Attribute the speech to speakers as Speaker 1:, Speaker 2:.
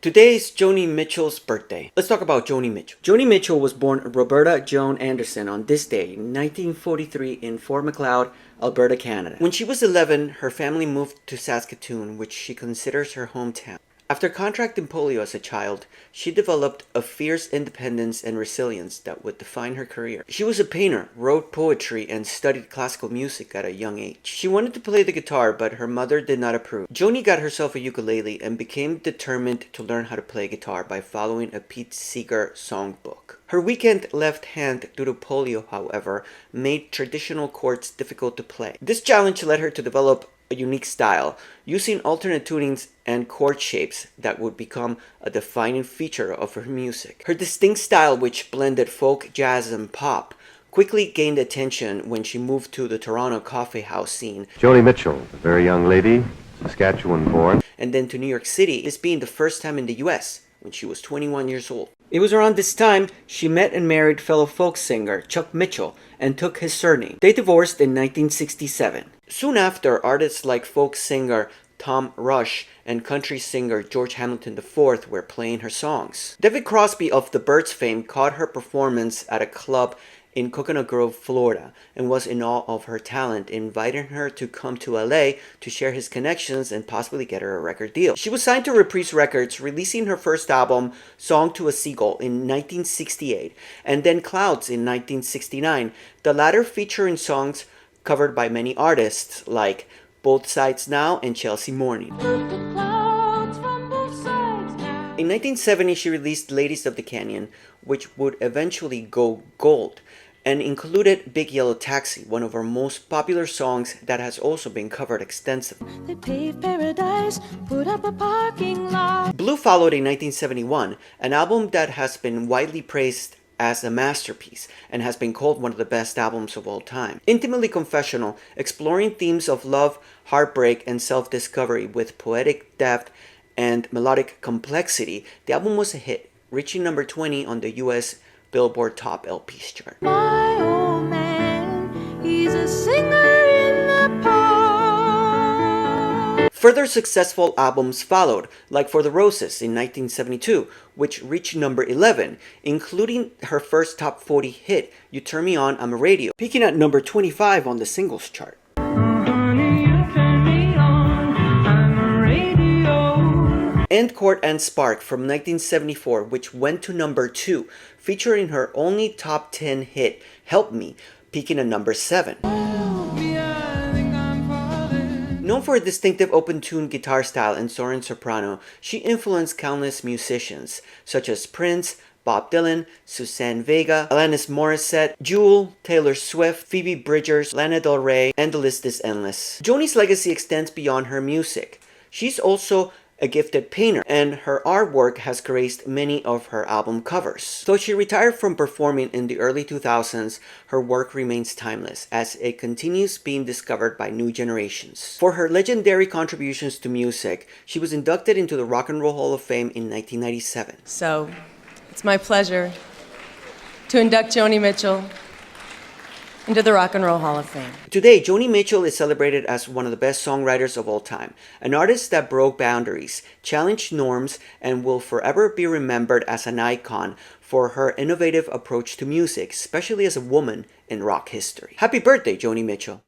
Speaker 1: Today is Joni Mitchell's birthday. Let's talk about Joni Mitchell. Joni Mitchell was born Roberta Joan Anderson on this day in 1943 in Fort Macleod, Alberta, Canada. When she was 11, her family moved to Saskatoon, which she considers her hometown. After contracting polio as a child, she developed a fierce independence and resilience that would define her career. She was a painter, wrote poetry, and studied classical music at a young age. She wanted to play the guitar, but her mother did not approve. Joni got herself a ukulele and became determined to learn how to play guitar by following a Pete Seeger songbook. Her weakened left hand due to polio, however, made traditional chords difficult to play. This challenge led her to develop a unique style, using alternate tunings and chord shapes that would become a defining feature of her music. Her distinct style, which blended folk, jazz, and pop, quickly gained attention when she moved to the Toronto coffee house scene.
Speaker 2: Joni Mitchell, a very young lady, Saskatchewan born.
Speaker 1: And then to New York City, this being the first time in the US, when she was 21 years old. It was around this time she met and married fellow folk singer Chuck Mitchell and took his surname. They divorced in 1967. Soon after, artists like folk singer Tom Rush and country singer George Hamilton IV were playing her songs. David Crosby of the Byrds fame caught her performance at a club in Coconut Grove, Florida, and was in awe of her talent, inviting her to come to LA to share his connections and possibly get her a record deal. She was signed to Reprise Records, releasing her first album, Song to a Seagull, in 1968, and then Clouds in 1969, the latter featuring songs covered by many artists like Both Sides Now and Chelsea Morning. In 1970, she released Ladies of the Canyon, which would eventually go gold, and included Big Yellow Taxi, one of her most popular songs that has also been covered extensively.
Speaker 3: They paved paradise, put up a parking lot.
Speaker 1: Blue followed in 1971, an album that has been widely praised as a masterpiece and has been called one of the best albums of all time. Intimately confessional, exploring themes of love, heartbreak, and self-discovery with poetic depth and melodic complexity, the album was a hit, reaching number 20 on the US Billboard Top LPs chart.
Speaker 3: My old man, he's a singer in the park.
Speaker 1: Further successful albums followed, like For the Roses in 1972, which reached number 11, including her first top 40 hit, You Turn Me On, I'm a Radio, peaking at number 25 on the singles chart. End Court and Spark from 1974, which went to number 2, featuring her only top 10 hit, Help Me, peaking at number 7. Known for a distinctive open-tuned guitar style and soaring soprano, she influenced countless musicians, such as Prince, Bob Dylan, Suzanne Vega, Alanis Morissette, Jewel, Taylor Swift, Phoebe Bridgers, Lana Del Rey, and the list is endless. Joni's legacy extends beyond her music. She's also a gifted painter, and her artwork has graced many of her album covers. Though she retired from performing in the early 2000s, her work remains timeless as it continues being discovered by new generations. For her legendary contributions to music, she was inducted into the Rock and Roll Hall of Fame in 1997.
Speaker 4: So, it's my pleasure to induct Joni Mitchell into the Rock and Roll Hall of Fame.
Speaker 1: Today, Joni Mitchell is celebrated as one of the best songwriters of all time, an artist that broke boundaries, challenged norms, and will forever be remembered as an icon for her innovative approach to music, especially as a woman in rock history. Happy birthday, Joni Mitchell.